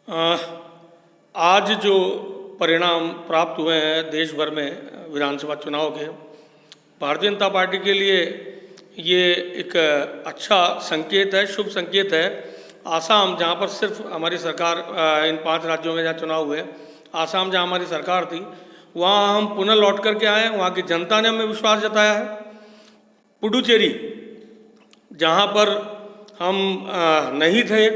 अ, आज जो परिणाम प्राप्त हुए हैं देश भर में विधानसभा चुनाव के, भारतीय जनता पार्टी के लिए ये एक अच्छा संकेत है, शुभ संकेत है। आसाम, जहाँ पर सिर्फ हमारी सरकार, इन 5 राज्यों में जहाँ चुनाव हुए, आसाम जहाँ हमारी सरकार थी, वहाँ हम पुनः लौट करके आए हैं। वहाँ की जनता ने हमें विश्वास जताया है। पुडुचेरी, जहाँ पर हम नहीं थे,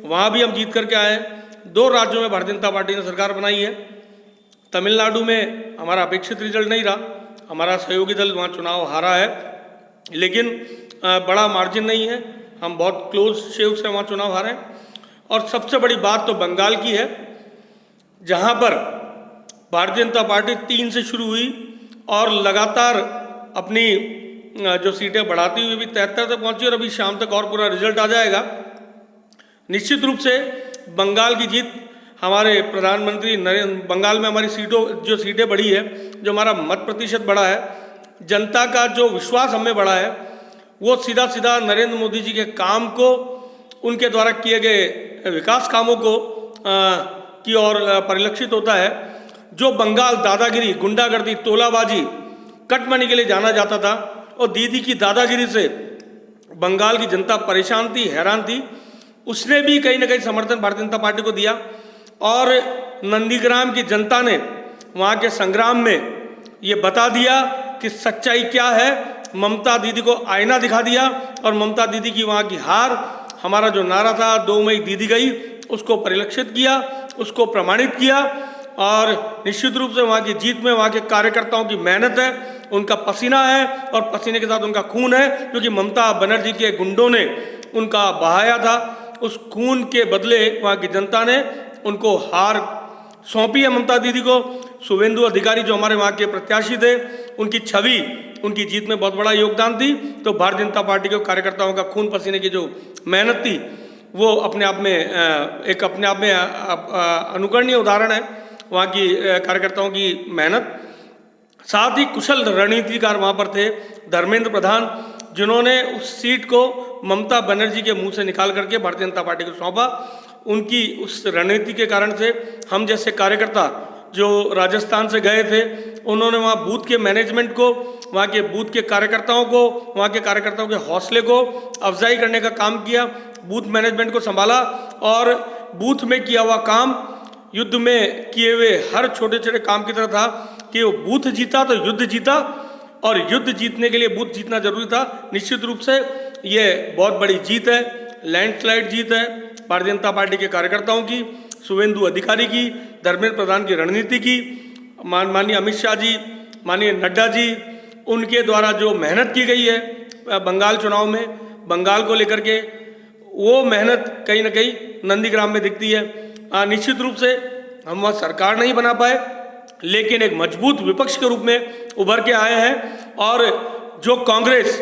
वहाँ भी हम जीत करके आए हैं। 2 राज्यों में भारतीय जनता पार्टी ने सरकार बनाई है। तमिलनाडु में हमारा अपेक्षित रिजल्ट नहीं रहा, हमारा सहयोगी दल वहाँ चुनाव हारा है, लेकिन बड़ा मार्जिन नहीं है, हम बहुत क्लोज शेव से वहाँ चुनाव हारे। और सबसे बड़ी बात तो बंगाल की है, जहाँ पर भारतीय जनता पार्टी 3 से शुरू हुई और लगातार अपनी जो सीटें बढ़ाती हुई भी 73 तक पहुँची, और अभी शाम तक और पूरा रिजल्ट आ जाएगा। निश्चित रूप से बंगाल की जीत, हमारे प्रधानमंत्री बंगाल में हमारी जो सीटें बढ़ी है, जो हमारा मत प्रतिशत बढ़ा है, जनता का जो विश्वास हमें बढ़ा है, वो सीधा सीधा नरेंद्र मोदी जी के काम को, उनके द्वारा किए गए विकास कामों को की ओर परिलक्षित होता है। जो बंगाल दादागिरी, गुंडागर्दी, तोलाबाजी, कटमनी के लिए जाना जाता था, और दीदी की दादागिरी से बंगाल की जनता परेशान थी, हैरान थी, उसने भी कहीं ना कहीं समर्थन भारतीय जनता पार्टी को दिया। और नंदीग्राम की जनता ने वहाँ के संग्राम में ये बता दिया कि सच्चाई क्या है। ममता दीदी को आईना दिखा दिया, और ममता दीदी की वहाँ की हार, हमारा जो नारा था 2 मई दीदी गई, उसको परिलक्षित किया, उसको प्रमाणित किया। और निश्चित रूप से वहाँ की जीत में वहाँ के कार्यकर्ताओं की मेहनत है, उनका पसीना है, और पसीने के साथ उनका खून है, क्योंकि ममता बनर्जी के गुंडों ने उनका बहाया था। उस खून के बदले वहाँ की जनता ने उनको हार सौंपी है। ममता दीदी को शुवेंदु अधिकारी, जो हमारे वहाँ के प्रत्याशी थे, उनकी छवि, उनकी जीत में बहुत बड़ा योगदान थी। तो भारतीय जनता पार्टी के कार्यकर्ताओं का खून पसीने की जो मेहनत थी, वो अपने आप में अनुकरणीय उदाहरण है, वहाँ की कार्यकर्ताओं की मेहनत। साथ ही कुशल रणनीतिकार वहाँ पर थे, धर्मेंद्र प्रधान, जिन्होंने उस सीट को ममता बनर्जी के मुंह से निकाल करके भारतीय जनता पार्टी को सौंपा। उनकी उस रणनीति के कारण से हम जैसे कार्यकर्ता जो राजस्थान से गए थे, उन्होंने वहाँ बूथ के मैनेजमेंट को, वहाँ के बूथ के कार्यकर्ताओं को, वहाँ के कार्यकर्ताओं के हौसले को अफजाई करने का काम किया, बूथ मैनेजमेंट को संभाला, और बूथ में किया हुआ काम युद्ध में किए हुए हर छोटे छोटे काम की तरह था कि वो बूथ जीता तो युद्ध जीता, और युद्ध जीतने के लिए बूथ जीतना जरूरी था। निश्चित रूप से ये बहुत बड़ी जीत है, लैंडस्लाइड जीत है भारतीय जनता पार्टी के कार्यकर्ताओं की, शुवेंदु अधिकारी की, धर्मेंद्र प्रधान की रणनीति की, माननीय अमित शाह जी, माननीय नड्डा जी, उनके द्वारा जो मेहनत की गई है बंगाल चुनाव में, बंगाल को लेकर के, वो मेहनत कहीं ना कहीं नंदीग्राम में दिखती है। निश्चित रूप से हम वहाँ सरकार नहीं बना पाए, लेकिन एक मजबूत विपक्ष के रूप में उभर के आए हैं। और जो कांग्रेस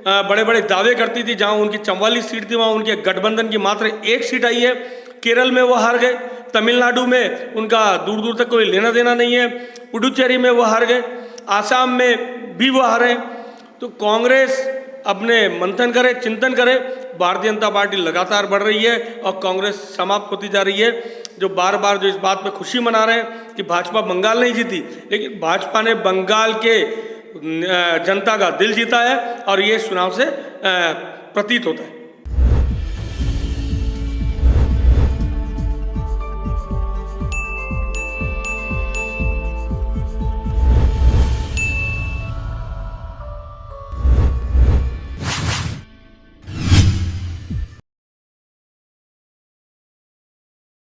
बड़े बड़े दावे करती थी, जहां उनकी 44 सीट थी, वहां उनके गठबंधन की मात्र 1 सीट आई है। केरल में वो हार गए, तमिलनाडु में उनका दूर दूर तक कोई लेना देना नहीं है, पुडुचेरी में वो हार गए, आसाम में भी वो हारे। तो कांग्रेस अपने मंथन करे, चिंतन करे। भारतीय जनता पार्टी लगातार बढ़ रही है और कांग्रेस समाप्त होती जा रही है। जो बार बार जो इस बात पे खुशी मना रहे हैं कि भाजपा बंगाल नहीं जीती, लेकिन भाजपा ने बंगाल के जनता का दिल जीता है, और ये चुनाव से प्रतीत होता है।